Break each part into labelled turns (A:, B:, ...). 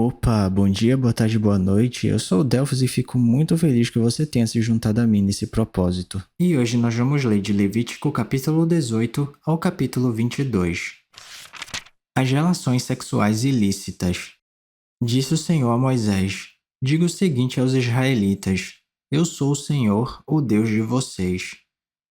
A: Opa, bom dia, boa tarde, boa noite. Eu sou o Delphos e fico muito feliz que você tenha se juntado a mim nesse propósito. E hoje nós vamos ler de Levítico capítulo 18 ao capítulo 22. As relações sexuais ilícitas. Disse o Senhor a Moisés: Diga o seguinte aos israelitas: Eu sou o Senhor, o Deus de vocês.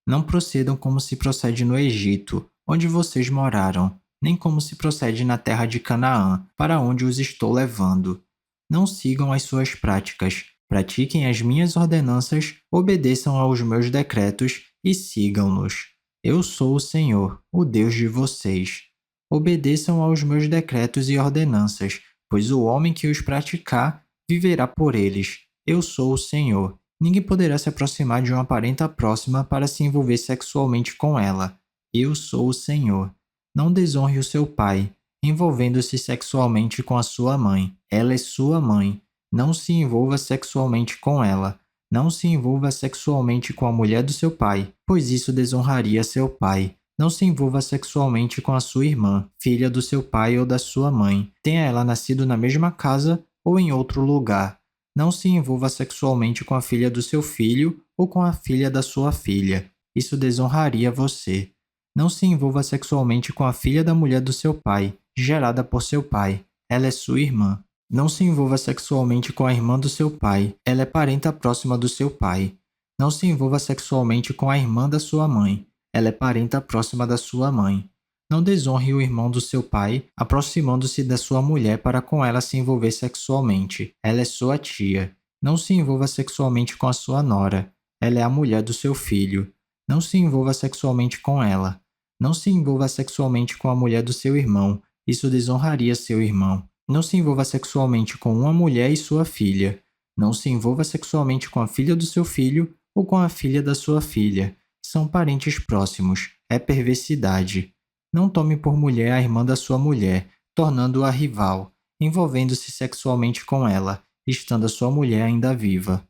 A: Não procedam como se procede no Egito, onde vocês moraram, nem como se procede na terra de Canaã, para onde os estou levando. Não sigam as suas práticas, pratiquem as minhas ordenanças, obedeçam aos meus decretos e sigam-nos. Eu sou o Senhor, o Deus de vocês. Obedeçam aos meus decretos e ordenanças, pois o homem que os praticar viverá por eles. Eu sou o Senhor. Ninguém poderá se aproximar de uma parenta próxima para se envolver sexualmente com ela. Eu sou o Senhor. Não desonre o seu pai, envolvendo-se sexualmente com a sua mãe. Ela é sua mãe. Não se envolva sexualmente com ela. Não se envolva sexualmente com a mulher do seu pai, pois isso desonraria seu pai. Não se envolva sexualmente com a sua irmã, filha do seu pai ou da sua mãe, tenha ela nascido na mesma casa ou em outro lugar. Não se envolva sexualmente com a filha do seu filho ou com a filha da sua filha. Isso desonraria você. Não se envolva sexualmente com a filha da mulher do seu pai, gerada por seu pai. Ela é sua irmã. Não se envolva sexualmente com a irmã do seu pai. Ela é parenta próxima do seu pai. Não se envolva sexualmente com a irmã da sua mãe. Ela é parenta próxima da sua mãe. Não desonre o irmão do seu pai, aproximando-se da sua mulher para com ela se envolver sexualmente. Ela é sua tia. Não se envolva sexualmente com a sua nora. Ela é a mulher do seu filho. Não se envolva sexualmente com ela. Não se envolva sexualmente com a mulher do seu irmão. Isso desonraria seu irmão. Não se envolva sexualmente com uma mulher e sua filha. Não se envolva sexualmente com a filha do seu filho ou com a filha da sua filha. São parentes próximos. É perversidade. Não tome por mulher a irmã da sua mulher, tornando-a rival, envolvendo-se sexualmente com ela, estando a sua mulher ainda viva.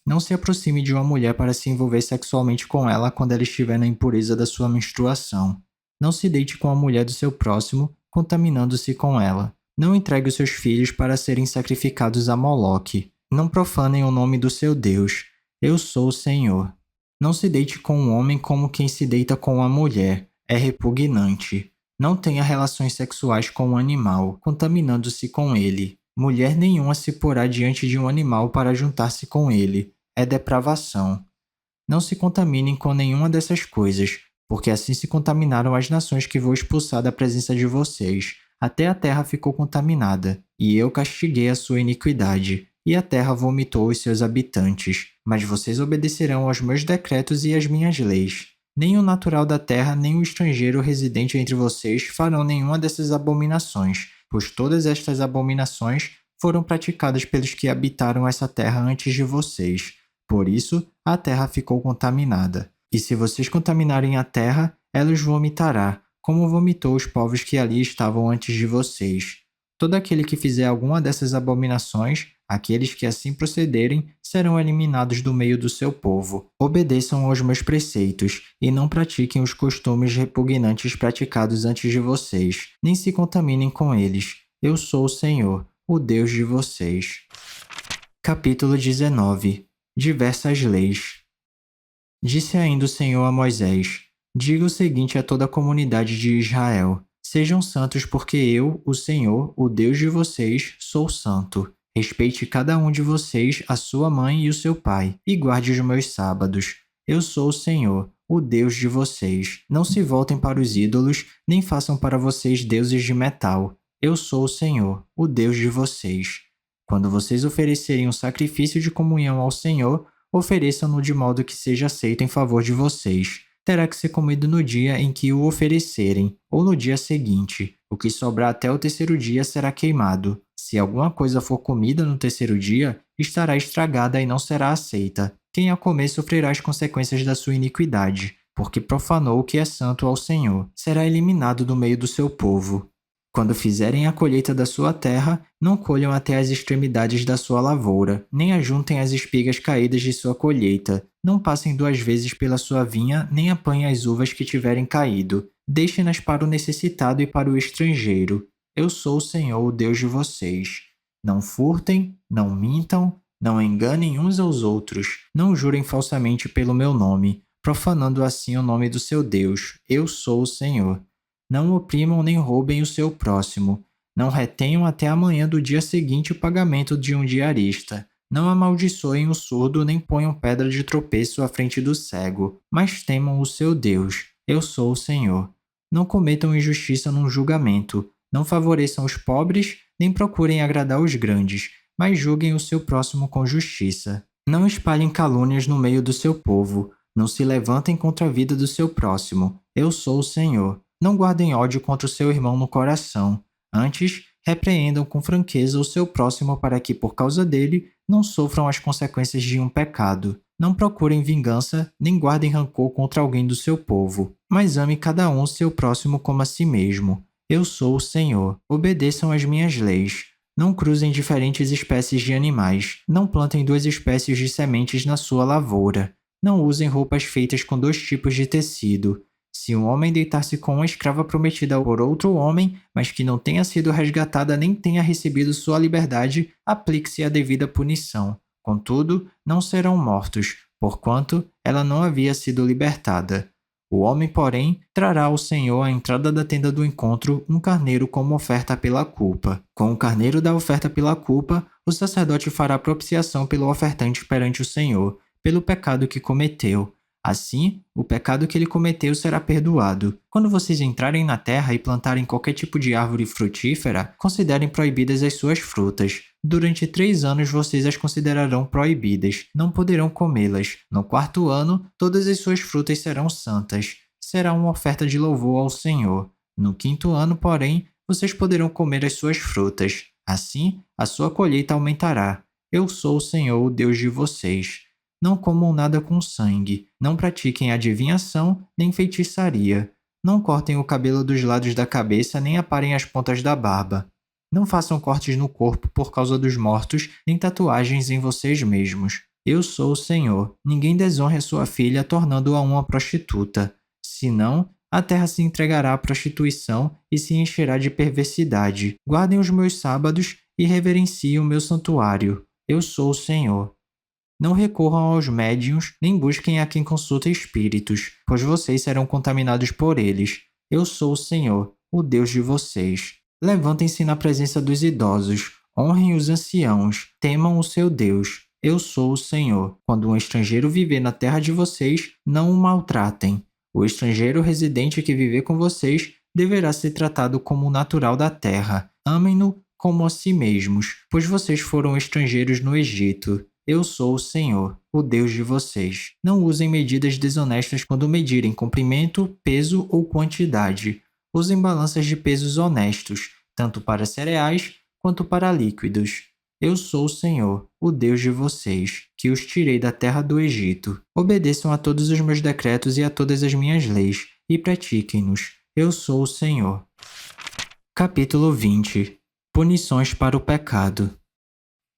A: Não se aproxime de uma mulher para se envolver sexualmente com ela quando ela estiver na impureza da sua menstruação. Não se deite com a mulher do seu próximo, contaminando-se com ela. Não entregue os seus filhos para serem sacrificados a Moloque. Não profanem o nome do seu Deus. Eu sou o Senhor. Não se deite com um homem como quem se deita com uma mulher. É repugnante. Não tenha relações sexuais com um animal, contaminando-se com ele. Mulher nenhuma se porá diante de um animal para juntar-se com ele. É depravação. Não se contaminem com nenhuma dessas coisas, porque assim se contaminaram as nações que vou expulsar da presença de vocês. Até a terra ficou contaminada, e eu castiguei a sua iniquidade, e a terra vomitou os seus habitantes. Mas vocês obedecerão aos meus decretos e às minhas leis. Nem o natural da terra, nem o estrangeiro residente entre vocês farão nenhuma dessas abominações, pois todas estas abominações foram praticadas pelos que habitaram essa terra antes de vocês. Por isso, a terra ficou contaminada. E se vocês contaminarem a terra, ela os vomitará, como vomitou os povos que ali estavam antes de vocês. Todo aquele que fizer alguma dessas abominações, aqueles que assim procederem, serão eliminados do meio do seu povo. Obedeçam aos meus preceitos, e não pratiquem os costumes repugnantes praticados antes de vocês, nem se contaminem com eles. Eu sou o Senhor, o Deus de vocês. Capítulo 19. Diversas leis. Disse ainda o Senhor a Moisés: Diga o seguinte a toda a comunidade de Israel: Sejam santos, porque eu, o Senhor, o Deus de vocês, sou santo. Respeite cada um de vocês a sua mãe e o seu pai, e guarde os meus sábados. Eu sou o Senhor, o Deus de vocês. Não se voltem para os ídolos, nem façam para vocês deuses de metal. Eu sou o Senhor, o Deus de vocês. Quando vocês oferecerem um sacrifício de comunhão ao Senhor, ofereçam-no de modo que seja aceito em favor de vocês. Terá que ser comido no dia em que o oferecerem, ou no dia seguinte. O que sobrar até o terceiro dia será queimado. Se alguma coisa for comida no terceiro dia, estará estragada e não será aceita. Quem a comer sofrerá as consequências da sua iniquidade, porque profanou o que é santo ao Senhor. Será eliminado do meio do seu povo. Quando fizerem a colheita da sua terra, não colham até as extremidades da sua lavoura, nem ajuntem as espigas caídas de sua colheita. Não passem 2 vezes pela sua vinha, nem apanhem as uvas que tiverem caído. Deixem-nas para o necessitado e para o estrangeiro. Eu sou o Senhor, o Deus de vocês. Não furtem, não mintam, não enganem uns aos outros, não jurem falsamente pelo meu nome, profanando assim o nome do seu Deus. Eu sou o Senhor. Não oprimam nem roubem o seu próximo. Não retenham até amanhã do dia seguinte o pagamento de um diarista. Não amaldiçoem o surdo nem ponham pedra de tropeço à frente do cego, mas temam o seu Deus. Eu sou o Senhor. Não cometam injustiça num julgamento. Não favoreçam os pobres, nem procurem agradar os grandes, mas julguem o seu próximo com justiça. Não espalhem calúnias no meio do seu povo. Não se levantem contra a vida do seu próximo. Eu sou o Senhor. Não guardem ódio contra o seu irmão no coração. Antes, repreendam com franqueza o seu próximo para que, por causa dele, não sofram as consequências de um pecado. Não procurem vingança, nem guardem rancor contra alguém do seu povo, mas ame cada um seu próximo como a si mesmo. Eu sou o Senhor. Obedeçam às minhas leis. Não cruzem diferentes espécies de animais. Não plantem duas espécies de sementes na sua lavoura. Não usem roupas feitas com dois tipos de tecido. Se um homem deitar-se com uma escrava prometida por outro homem, mas que não tenha sido resgatada nem tenha recebido sua liberdade, aplique-se a devida punição. Contudo, não serão mortos, porquanto ela não havia sido libertada. O homem, porém, trará ao Senhor à entrada da tenda do encontro um carneiro como oferta pela culpa. Com o carneiro da oferta pela culpa, o sacerdote fará propiciação pelo ofertante perante o Senhor, pelo pecado que cometeu. Assim, o pecado que ele cometeu será perdoado. Quando vocês entrarem na terra e plantarem qualquer tipo de árvore frutífera, considerem proibidas as suas frutas. Durante 3 anos vocês as considerarão proibidas, não poderão comê-las. No 4º ano, todas as suas frutas serão santas. Será uma oferta de louvor ao Senhor. No 5º ano, porém, vocês poderão comer as suas frutas. Assim, a sua colheita aumentará. Eu sou o Senhor, o Deus de vocês. Não comam nada com sangue, não pratiquem adivinhação nem feitiçaria, não cortem o cabelo dos lados da cabeça nem aparem as pontas da barba. Não façam cortes no corpo por causa dos mortos, nem tatuagens em vocês mesmos. Eu sou o Senhor. Ninguém desonre a sua filha tornando-a uma prostituta. Senão, a terra se entregará à prostituição e se encherá de perversidade. Guardem os meus sábados e reverenciem o meu santuário. Eu sou o Senhor. Não recorram aos médiuns, nem busquem a quem consulta espíritos, pois vocês serão contaminados por eles. Eu sou o Senhor, o Deus de vocês. Levantem-se na presença dos idosos, honrem os anciãos, temam o seu Deus. Eu sou o Senhor. Quando um estrangeiro viver na terra de vocês, não o maltratem. O estrangeiro residente que viver com vocês deverá ser tratado como o natural da terra. Amem-no como a si mesmos, pois vocês foram estrangeiros no Egito. Eu sou o Senhor, o Deus de vocês. Não usem medidas desonestas quando medirem comprimento, peso ou quantidade. Usem balanças de pesos honestos, tanto para cereais quanto para líquidos. Eu sou o Senhor, o Deus de vocês, que os tirei da terra do Egito. Obedeçam a todos os meus decretos e a todas as minhas leis, e pratiquem-nos. Eu sou o Senhor. Capítulo 20. Punições para o pecado.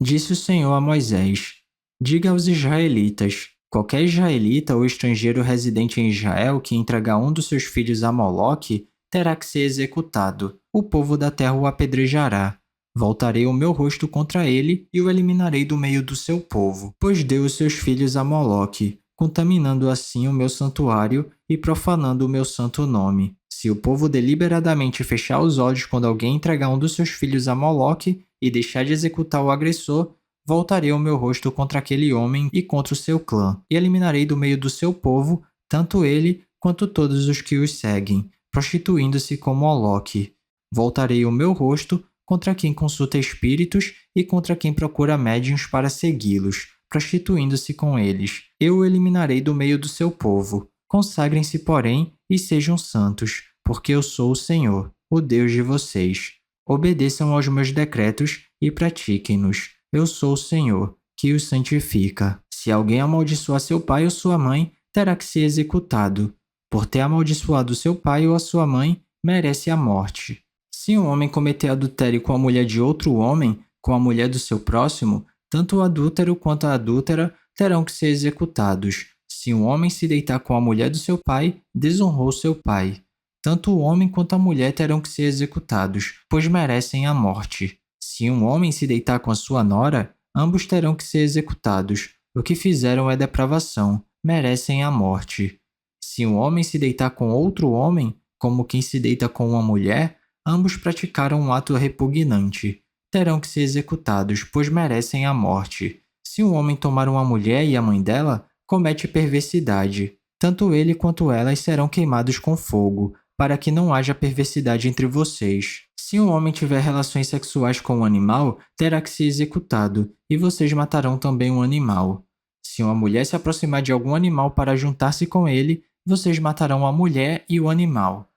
A: Disse o Senhor a Moisés: diga aos israelitas: qualquer israelita ou estrangeiro residente em Israel que entregar um dos seus filhos a Moloque terá que ser executado. O povo da terra o apedrejará. Voltarei o meu rosto contra ele e o eliminarei do meio do seu povo, pois deu os seus filhos a Moloque, contaminando assim o meu santuário e profanando o meu santo nome. Se o povo deliberadamente fechar os olhos quando alguém entregar um dos seus filhos a Moloque e deixar de executar o agressor, voltarei o meu rosto contra aquele homem e contra o seu clã, e eliminarei do meio do seu povo tanto ele quanto todos os que os seguem, prostituindo-se com Moloque. Voltarei o meu rosto contra quem consulta espíritos e contra quem procura médiuns para segui-los, prostituindo-se com eles. Eu o eliminarei do meio do seu povo. Consagrem-se, porém, e sejam santos, porque eu sou o Senhor, o Deus de vocês. Obedeçam aos meus decretos e pratiquem-nos. Eu sou o Senhor, que os santifica. Se alguém amaldiçoar seu pai ou sua mãe, terá que ser executado. Por ter amaldiçoado seu pai ou a sua mãe, merece a morte. Se um homem cometer adultério com a mulher de outro homem, com a mulher do seu próximo, tanto o adúltero quanto a adúltera terão que ser executados. Se um homem se deitar com a mulher do seu pai, desonrou seu pai. Tanto o homem quanto a mulher terão que ser executados, pois merecem a morte. Se um homem se deitar com a sua nora, ambos terão que ser executados. O que fizeram é depravação, merecem a morte. Se um homem se deitar com outro homem, como quem se deita com uma mulher, ambos praticaram um ato repugnante. Terão que ser executados, pois merecem a morte. Se um homem tomar uma mulher e a mãe dela, comete perversidade. Tanto ele quanto elas serão queimados com fogo, para que não haja perversidade entre vocês. Se um homem tiver relações sexuais com um animal, terá que ser executado, e vocês matarão também um animal. Se uma mulher se aproximar de algum animal para juntar-se com ele, vocês matarão a mulher e o animal.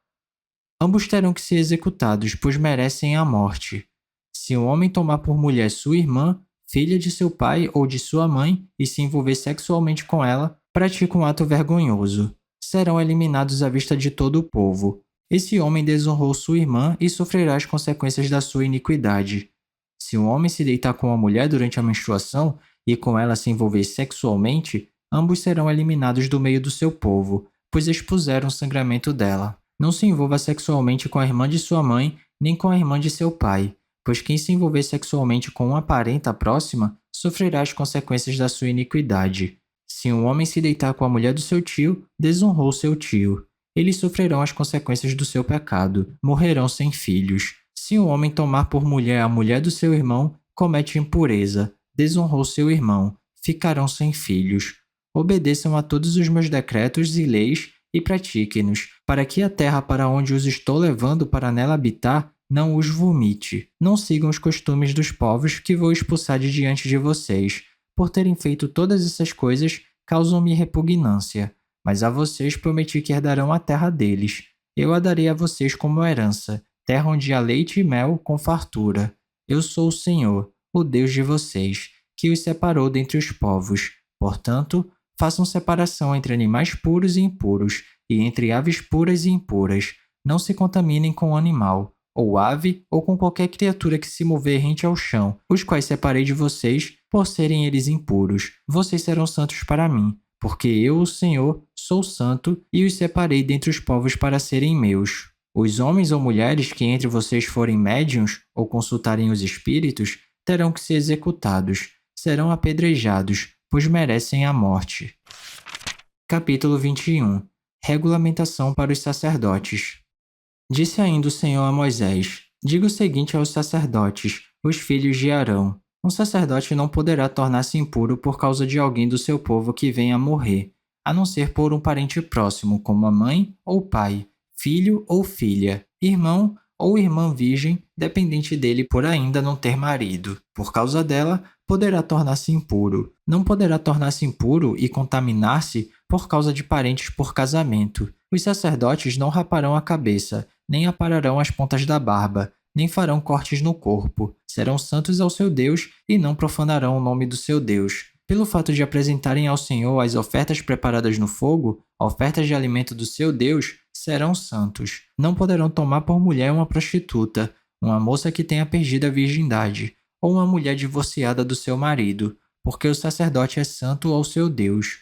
A: Ambos terão que ser executados, pois merecem a morte. Se um homem tomar por mulher sua irmã, filha de seu pai ou de sua mãe, e se envolver sexualmente com ela, pratica um ato vergonhoso. Serão eliminados à vista de todo o povo. Esse homem desonrou sua irmã e sofrerá as consequências da sua iniquidade. Se um homem se deitar com uma mulher durante a menstruação e com ela se envolver sexualmente, ambos serão eliminados do meio do seu povo, pois expuseram o sangramento dela. Não se envolva sexualmente com a irmã de sua mãe, nem com a irmã de seu pai, pois quem se envolver sexualmente com uma parenta próxima sofrerá as consequências da sua iniquidade. Se um homem se deitar com a mulher do seu tio, desonrou seu tio. Eles sofrerão as consequências do seu pecado, morrerão sem filhos. Se um homem tomar por mulher a mulher do seu irmão, comete impureza, desonrou seu irmão, ficarão sem filhos. Obedeçam a todos os meus decretos e leis e pratiquem-nos, para que a terra para onde os estou levando para nela habitar não os vomite. Não sigam os costumes dos povos que vou expulsar de diante de vocês. Por terem feito todas essas coisas, causam-me repugnância. Mas a vocês prometi que herdarão a terra deles. Eu a darei a vocês como herança, terra onde há leite e mel com fartura. Eu sou o Senhor, o Deus de vocês, que os separou dentre os povos. Portanto, façam separação entre animais puros e impuros, e entre aves puras e impuras. Não se contaminem com o animal, ou ave, ou com qualquer criatura que se mover rente ao chão, os quais separei de vocês, por serem eles impuros. Vocês serão santos para mim, porque eu, o Senhor, sou santo e os separei dentre os povos para serem meus. Os homens ou mulheres que entre vocês forem médiuns ou consultarem os espíritos terão que ser executados, serão apedrejados, pois merecem a morte. Capítulo 21. Regulamentação para os sacerdotes. Disse ainda o Senhor a Moisés: diga o seguinte aos sacerdotes, os filhos de Arão: um sacerdote não poderá tornar-se impuro por causa de alguém do seu povo que venha a morrer, a não ser por um parente próximo, como a mãe ou pai, filho ou filha, irmão ou irmã virgem, dependente dele por ainda não ter marido. Por causa dela, poderá tornar-se impuro. Não poderá tornar-se impuro e contaminar-se por causa de parentes por casamento. Os sacerdotes não raparão a cabeça, nem apararão as pontas da barba, nem farão cortes no corpo. Serão santos ao seu Deus e não profanarão o nome do seu Deus. Pelo fato de apresentarem ao Senhor as ofertas preparadas no fogo, ofertas de alimento do seu Deus, serão santos. Não poderão tomar por mulher uma prostituta, uma moça que tenha perdido a virgindade, ou uma mulher divorciada do seu marido, porque o sacerdote é santo ao seu Deus.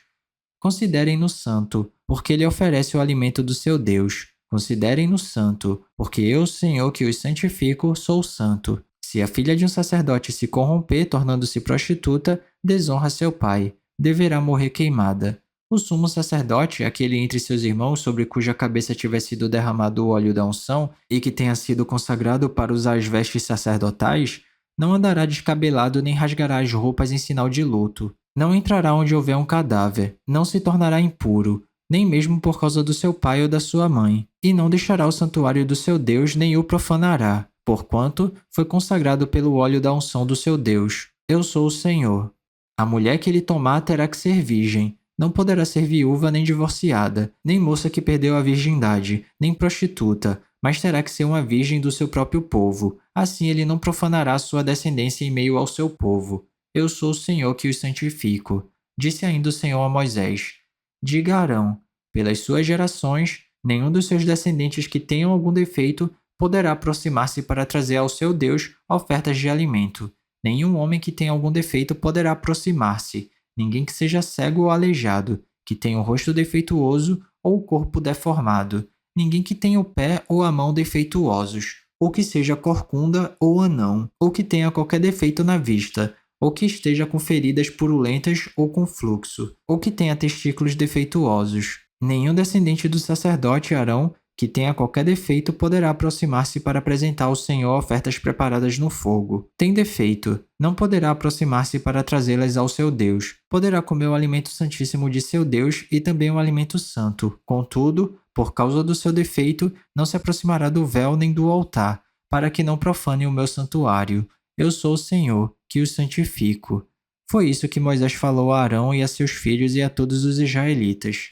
A: Considerem-no santo, porque ele oferece o alimento do seu Deus. Considerem-no santo, porque eu, Senhor, que os santifico, sou santo. Se a filha de um sacerdote se corromper, tornando-se prostituta, desonra seu pai. Deverá morrer queimada. O sumo sacerdote, aquele entre seus irmãos sobre cuja cabeça tiver sido derramado o óleo da unção e que tenha sido consagrado para usar as vestes sacerdotais, não andará descabelado nem rasgará as roupas em sinal de luto. Não entrará onde houver um cadáver, não se tornará impuro, nem mesmo por causa do seu pai ou da sua mãe, e não deixará o santuário do seu Deus nem o profanará, porquanto foi consagrado pelo óleo da unção do seu Deus. Eu sou o Senhor. A mulher que ele tomar terá que ser virgem, não poderá ser viúva nem divorciada, nem moça que perdeu a virgindade, nem prostituta, mas terá que ser uma virgem do seu próprio povo. Assim ele não profanará sua descendência em meio ao seu povo. Eu sou o Senhor que os santifico. Disse ainda o Senhor a Moisés: diga a Arão: pelas suas gerações, nenhum dos seus descendentes que tenham algum defeito poderá aproximar-se para trazer ao seu Deus ofertas de alimento. Nenhum homem que tenha algum defeito poderá aproximar-se. Ninguém que seja cego ou aleijado, que tenha o rosto defeituoso ou o corpo deformado. Ninguém que tenha o pé ou a mão defeituosos. ou que seja corcunda ou anão, ou que tenha qualquer defeito na vista, ou que esteja com feridas purulentas ou com fluxo, ou que tenha testículos defeituosos. Nenhum descendente do sacerdote Arão que tenha qualquer defeito poderá aproximar-se para apresentar ao Senhor ofertas preparadas no fogo. Tem defeito, não poderá aproximar-se para trazê-las ao seu Deus. Poderá comer o alimento santíssimo de seu Deus e também o alimento santo. Contudo, por causa do seu defeito, não se aproximará do véu nem do altar, para que não profane o meu santuário. Eu sou o Senhor, que os santifico. Foi isso que Moisés falou a Arão e a seus filhos e a todos os israelitas.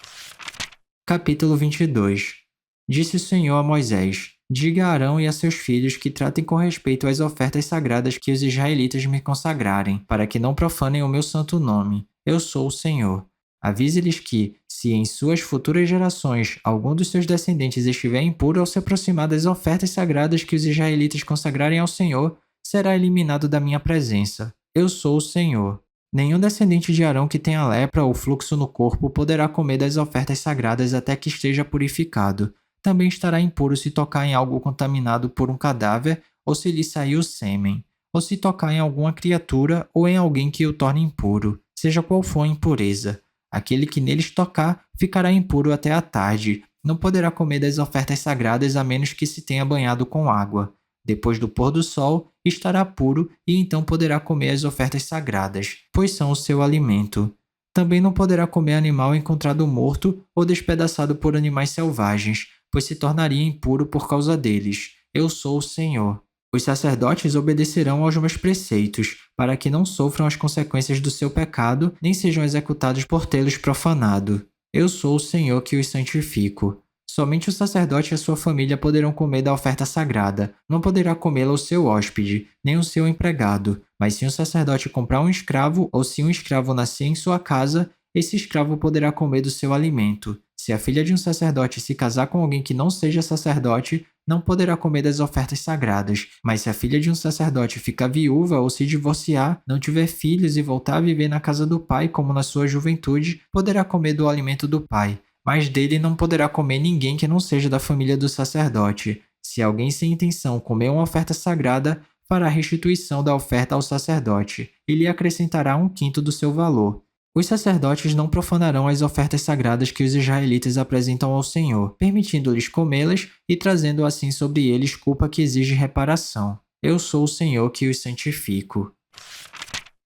A: Capítulo 22. Disse o Senhor a Moisés: Diga a Arão e a seus filhos que tratem com respeito às ofertas sagradas que os israelitas me consagrarem, para que não profanem o meu santo nome. Eu sou o Senhor. Avise-lhes que, se em suas futuras gerações algum dos seus descendentes estiver impuro ao se aproximar das ofertas sagradas que os israelitas consagrarem ao Senhor, será eliminado da minha presença. Eu sou o Senhor. Nenhum descendente de Arão que tenha lepra ou fluxo no corpo poderá comer das ofertas sagradas até que esteja purificado. Também estará impuro se tocar em algo contaminado por um cadáver ou se lhe sair o sêmen, ou se tocar em alguma criatura ou em alguém que o torne impuro, seja qual for a impureza. Aquele que neles tocar ficará impuro até a tarde, não poderá comer das ofertas sagradas a menos que se tenha banhado com água. Depois do pôr do sol, estará puro e então poderá comer as ofertas sagradas, pois são o seu alimento. Também não poderá comer animal encontrado morto ou despedaçado por animais selvagens, pois se tornaria impuro por causa deles. Eu sou o Senhor. Os sacerdotes obedecerão aos meus preceitos, para que não sofram as consequências do seu pecado, nem sejam executados por tê-los profanado. Eu sou o Senhor que os santifico. Somente o sacerdote e a sua família poderão comer da oferta sagrada. Não poderá comê-la o seu hóspede, nem o seu empregado. Mas se um sacerdote comprar um escravo, ou se um escravo nascer em sua casa, esse escravo poderá comer do seu alimento. Se a filha de um sacerdote se casar com alguém que não seja sacerdote, não poderá comer das ofertas sagradas. Mas se a filha de um sacerdote ficar viúva ou se divorciar, não tiver filhos e voltar a viver na casa do pai como na sua juventude, poderá comer do alimento do pai. Mas dele não poderá comer ninguém que não seja da família do sacerdote. Se alguém sem intenção comer uma oferta sagrada, fará restituição da oferta ao sacerdote, e lhe acrescentará 1/5 do seu valor. Os sacerdotes não profanarão as ofertas sagradas que os israelitas apresentam ao Senhor, permitindo-lhes comê-las e trazendo assim sobre eles culpa que exige reparação. Eu sou o Senhor que os santifico.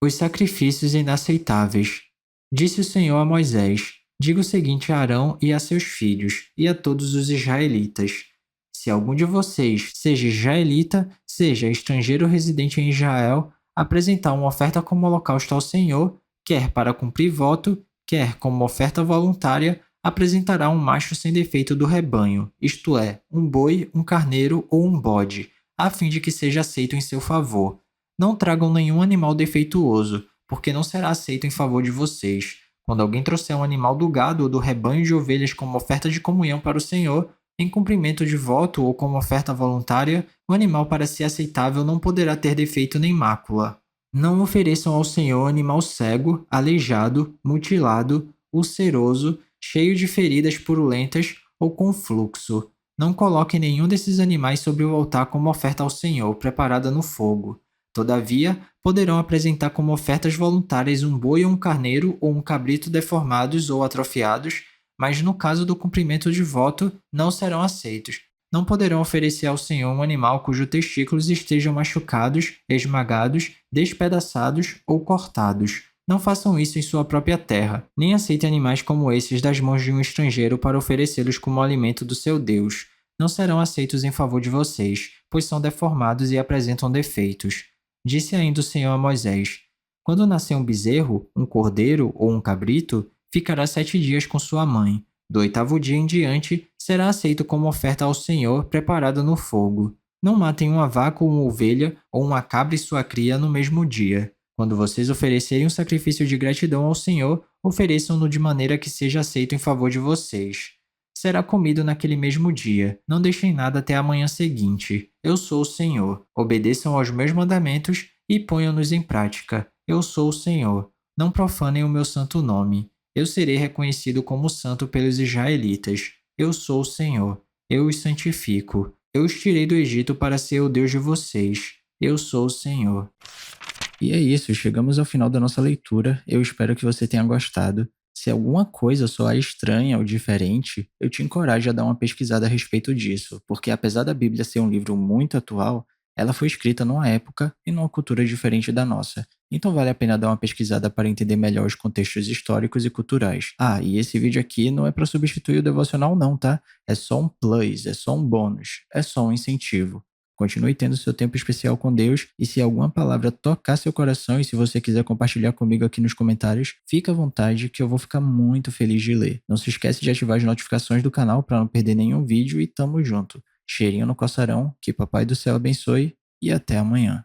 A: Os sacrifícios inaceitáveis. Disse o Senhor a Moisés: Diga o seguinte a Arão e a seus filhos, e a todos os israelitas: Se algum de vocês, seja israelita, seja estrangeiro residente em Israel, apresentar uma oferta como holocausto ao Senhor, quer para cumprir voto, quer como oferta voluntária, apresentará um macho sem defeito do rebanho, isto é, um boi, um carneiro ou um bode, a fim de que seja aceito em seu favor. Não tragam nenhum animal defeituoso, porque não será aceito em favor de vocês. Quando alguém trouxer um animal do gado ou do rebanho de ovelhas como oferta de comunhão para o Senhor, em cumprimento de voto ou como oferta voluntária, o animal para ser aceitável não poderá ter defeito nem mácula. Não ofereçam ao Senhor animal cego, aleijado, mutilado, ulceroso, cheio de feridas purulentas ou com fluxo. Não coloquem nenhum desses animais sobre o altar como oferta ao Senhor, preparada no fogo. Todavia, poderão apresentar como ofertas voluntárias um boi ou um carneiro ou um cabrito deformados ou atrofiados, mas no caso do cumprimento de voto, não serão aceitos. Não poderão oferecer ao Senhor um animal cujos testículos estejam machucados, esmagados, despedaçados ou cortados. Não façam isso em sua própria terra, nem aceitem animais como esses das mãos de um estrangeiro para oferecê-los como alimento do seu Deus. Não serão aceitos em favor de vocês, pois são deformados e apresentam defeitos. Disse ainda o Senhor a Moisés: Quando nascer um bezerro, um cordeiro ou um cabrito, ficará 7 dias com sua mãe. Do 8º dia em diante, será aceito como oferta ao Senhor preparada no fogo. Não matem uma vaca ou uma ovelha ou uma cabra e sua cria no mesmo dia. Quando vocês oferecerem um sacrifício de gratidão ao Senhor, ofereçam-no de maneira que seja aceito em favor de vocês. Será comido naquele mesmo dia. Não deixem nada até a manhã seguinte. Eu sou o Senhor. Obedeçam aos meus mandamentos e ponham-nos em prática. Eu sou o Senhor. Não profanem o meu santo nome. Eu serei reconhecido como santo pelos israelitas. Eu sou o Senhor. Eu os santifico. Eu os tirei do Egito para ser o Deus de vocês. Eu sou o Senhor. E é isso, chegamos ao final da nossa leitura. Eu espero que você tenha gostado. Se alguma coisa soar estranha ou diferente, eu te encorajo a dar uma pesquisada a respeito disso, porque apesar da Bíblia ser um livro muito atual, ela foi escrita numa época e numa cultura diferente da nossa. Então vale a pena dar uma pesquisada para entender melhor os contextos históricos e culturais. Ah, e esse vídeo aqui não é para substituir o devocional não, tá? É só um plus, é só um bônus, é só um incentivo. Continue tendo seu tempo especial com Deus e se alguma palavra tocar seu coração e se você quiser compartilhar comigo aqui nos comentários, fica à vontade que eu vou ficar muito feliz de ler. Não se esquece de ativar as notificações do canal para não perder nenhum vídeo e tamo junto. Cheirinho no coçarão, que Papai do Céu abençoe e até amanhã.